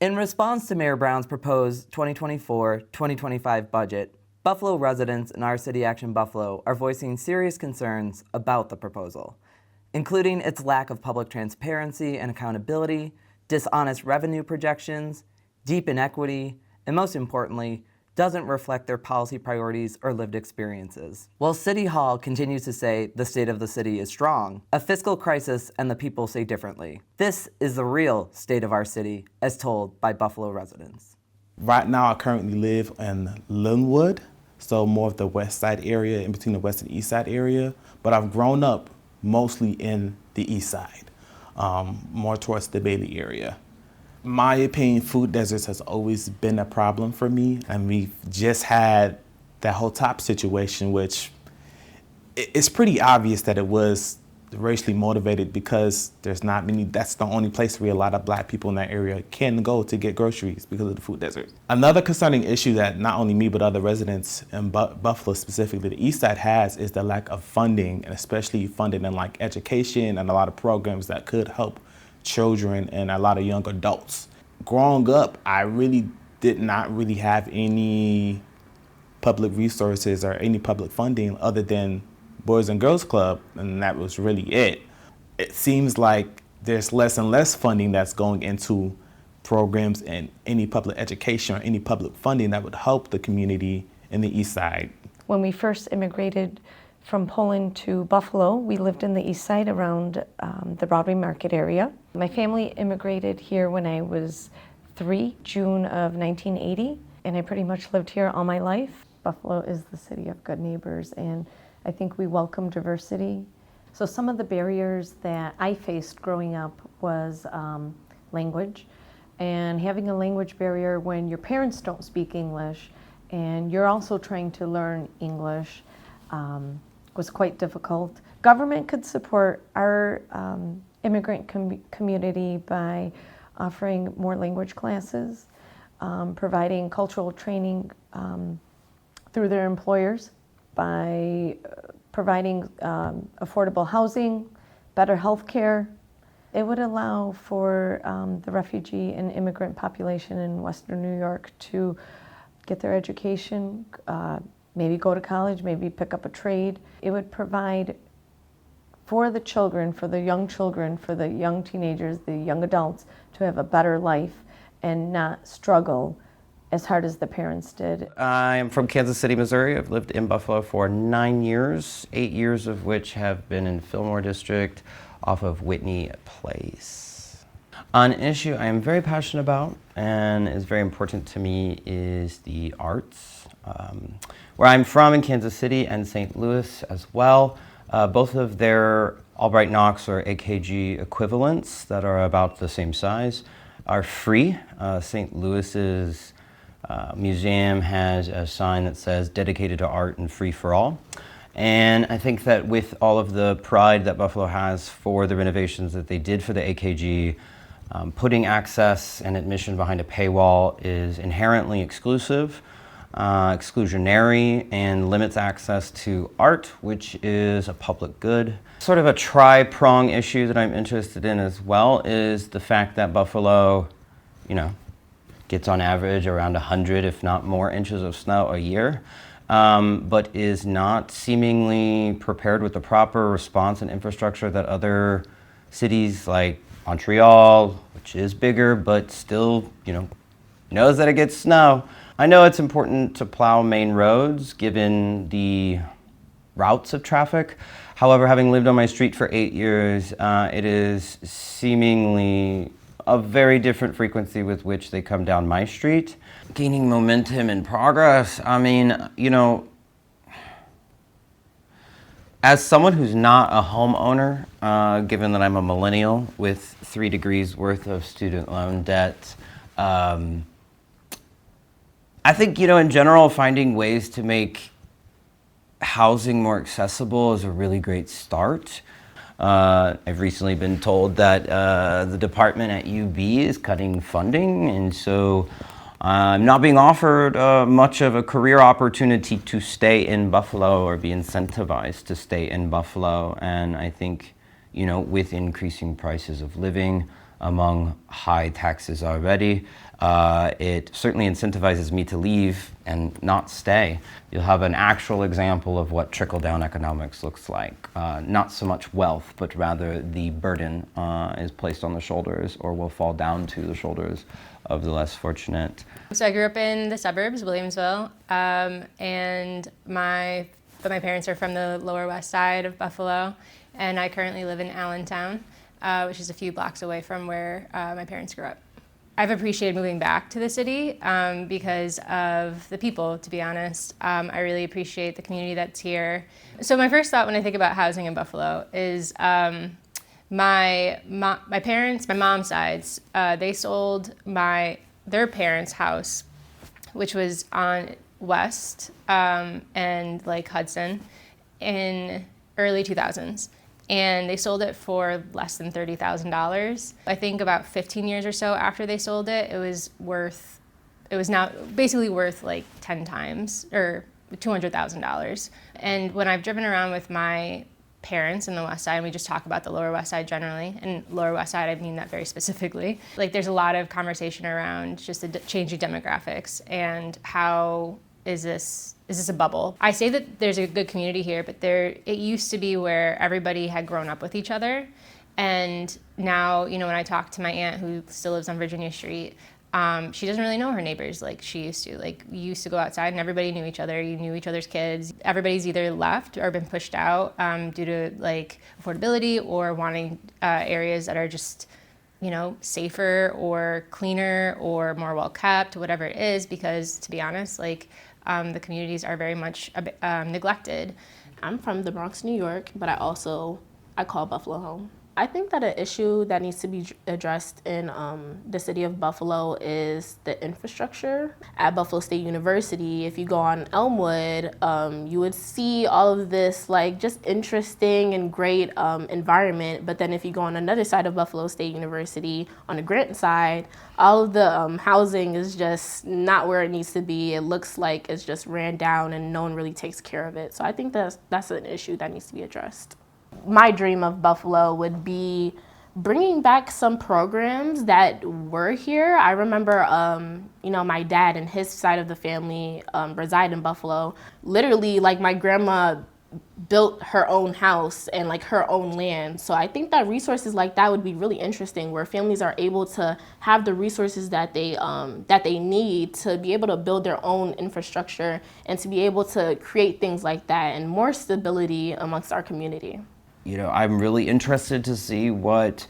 In response to Mayor Brown's proposed 2024-2025 budget, Buffalo residents in our City Action Buffalo are voicing serious concerns about the proposal, including its lack of public transparency and accountability, dishonest revenue projections, deep inequity, and most importantly, doesn't reflect their policy priorities or lived experiences. While City Hall continues to say the state of the city is strong, a fiscal crisis and the people say differently. This is the real state of our city, as told by Buffalo residents. Right now, I currently live in Linwood, so more of the west side area, in between the west and east side area, but I've grown up mostly in the east side, more towards the Bailey area. My opinion, food deserts has always been a problem for me, and we've just had that whole top situation, which it's pretty obvious that it was racially motivated because there's not many, that's the only place where a lot of black people in that area can go to get groceries because of the food desert. Another concerning issue that not only me but other residents in Buffalo, specifically the east side, has is the lack of funding, and especially funding in like education and a lot of programs that could help children and a lot of young adults. Growing up, I really did not really have any public resources or any public funding other than Boys and Girls Club, and that was really it. It seems like there's less and less funding that's going into programs and any public education or any public funding that would help the community in the east side. When we first immigrated from Poland to Buffalo, we lived in the east side around the Broadway Market area. My family immigrated here when I was 3, June of 1980, and I pretty much lived here all my life. Buffalo is the city of good neighbors, and I think we welcome diversity. So some of the barriers that I faced growing up was language, and having a language barrier when your parents don't speak English and you're also trying to learn English was quite difficult. Government could support our immigrant community by offering more language classes, providing cultural training through their employers, by providing affordable housing, better health care. It would allow for the refugee and immigrant population in Western New York to get their education, maybe go to college, maybe pick up a trade. It would provide for the children, for the young teenagers, the young adults, to have a better life and not struggle as hard as the parents did. I am from Kansas City, Missouri. I've lived in Buffalo for 9 years, 8 years of which have been in Fillmore District off of Whitney Place. An issue I am very passionate about and is very important to me is the arts. Where I'm from in Kansas City and St. Louis as well, both of their Albright Knox or AKG equivalents that are about the same size are free. St. Louis's museum has a sign that says dedicated to art and free for all. And I think that with all of the pride that Buffalo has for the renovations that they did for the AKG, putting access and admission behind a paywall is inherently exclusive, exclusionary, and limits access to art, which is a public good. Sort of a tri-prong issue that I'm interested in as well is the fact that Buffalo, gets on average around 100, if not more, inches of snow a year, but is not seemingly prepared with the proper response and infrastructure that other cities like Montreal, which is bigger, but still, knows that it gets snow. I know it's important to plow main roads given the routes of traffic. However, having lived on my street for 8 years, it is seemingly a very different frequency with which they come down my street. Gaining momentum and progress, as someone who's not a homeowner, given that I'm a millennial with 3 degrees worth of student loan debt, I think, in general, finding ways to make housing more accessible is a really great start. I've recently been told that the department at UB is cutting funding, and so I'm not being offered much of a career opportunity to stay in Buffalo or be incentivized to stay in Buffalo. And I think, with increasing prices of living, among high taxes already, it certainly incentivizes me to leave and not stay. You'll have an actual example of what trickle-down economics looks like. Not so much wealth, but rather the burden is placed on the shoulders, or will fall down to the shoulders of the less fortunate. So I grew up in the suburbs, Williamsville, but my parents are from the Lower West Side of Buffalo, and I currently live in Allentown, which is a few blocks away from where my parents grew up. I've appreciated moving back to the city because of the people, to be honest. I really appreciate the community that's here. So my first thought when I think about housing in Buffalo is my parents, my mom's sides, they sold their parents' house, which was on West and like Hudson in early 2000s. And they sold it for less than $30,000. I think about 15 years or so after they sold it, it was now basically worth like 10 times or $200,000. And when I've driven around with my parents in the West Side, and we just talk about the Lower West Side generally, and Lower West Side, I mean that very specifically, like there's a lot of conversation around just the changing demographics and how is this a bubble? I say that there's a good community here, but it used to be where everybody had grown up with each other. And now, when I talk to my aunt who still lives on Virginia Street, she doesn't really know her neighbors like she used to. Like, you used to go outside and everybody knew each other. You knew each other's kids. Everybody's either left or been pushed out due to like affordability or wanting areas that are just safer or cleaner or more well kept, whatever it is, because to be honest, like the communities are very much neglected. I'm from the Bronx, New York, but I call Buffalo home. I think that an issue that needs to be addressed in the city of Buffalo is the infrastructure. At Buffalo State University, if you go on Elmwood, you would see all of this like just interesting and great environment. But then if you go on another side of Buffalo State University, on the Grant side, all of the housing is just not where it needs to be. It looks like it's just ran down and no one really takes care of it. So I think that's an issue that needs to be addressed. My dream of Buffalo would be bringing back some programs that were here. I remember, my dad and his side of the family reside in Buffalo. Literally, like my grandma built her own house and like her own land. So I think that resources like that would be really interesting, where families are able to have the resources that they need to be able to build their own infrastructure and to be able to create things like that and more stability amongst our community. I'm really interested to see what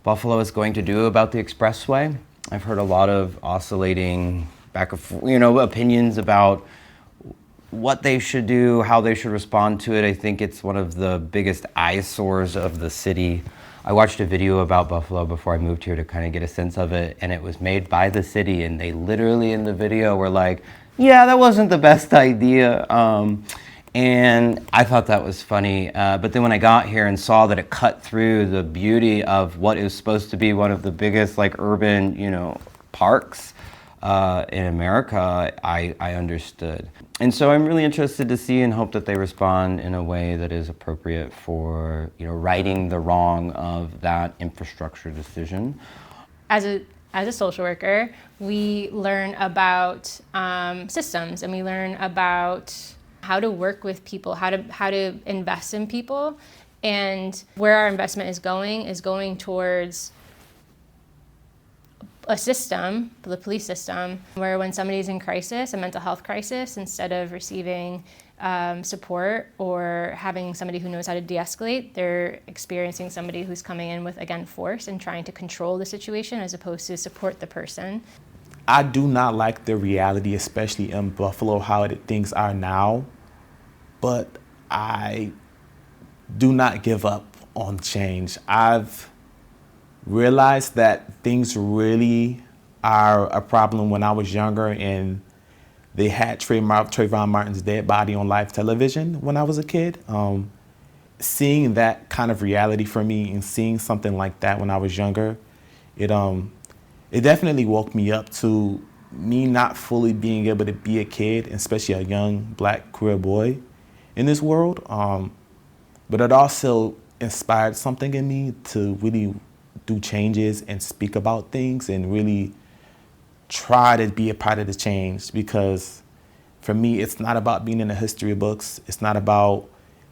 Buffalo is going to do about the expressway. I've heard a lot of oscillating back and forth, opinions about what they should do, how they should respond to it. I think it's one of the biggest eyesores of the city. I watched a video about Buffalo before I moved here to kind of get a sense of it, and it was made by the city, and they literally in the video were like, yeah, that wasn't the best idea. And I thought that was funny. But then when I got here and saw that it cut through the beauty of what is supposed to be one of the biggest like urban, parks in America, I understood. And so I'm really interested to see and hope that they respond in a way that is appropriate for, righting the wrong of that infrastructure decision. As a social worker, we learn about systems, and we learn about how to work with people, how to invest in people, and where our investment is going towards a system, the police system, where when somebody's in crisis, a mental health crisis, instead of receiving support or having somebody who knows how to de-escalate, they're experiencing somebody who's coming in with, again, force and trying to control the situation as opposed to support the person. I do not like the reality, especially in Buffalo, how things are now, but I do not give up on change. I've realized that things really are a problem when I was younger, and they had Trayvon Martin's dead body on live television when I was a kid. Seeing that kind of reality for me and seeing something like that when I was younger, it definitely woke me up to me not fully being able to be a kid, especially a young black queer boy in this world. But it also inspired something in me to really do changes and speak about things and really try to be a part of the change, because for me, it's not about being in the history books. It's not about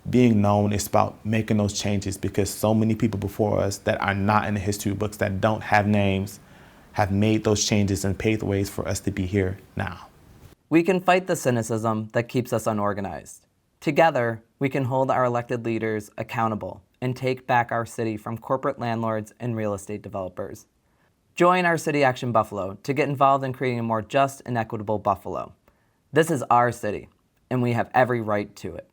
being known. It's about making those changes, because so many people before us that are not in the history books, that don't have names, have made those changes and paved the ways for us to be here now. We can fight the cynicism that keeps us unorganized. Together, we can hold our elected leaders accountable and take back our city from corporate landlords and real estate developers. Join our City Action Buffalo to get involved in creating a more just and equitable Buffalo. This is our city, and we have every right to it.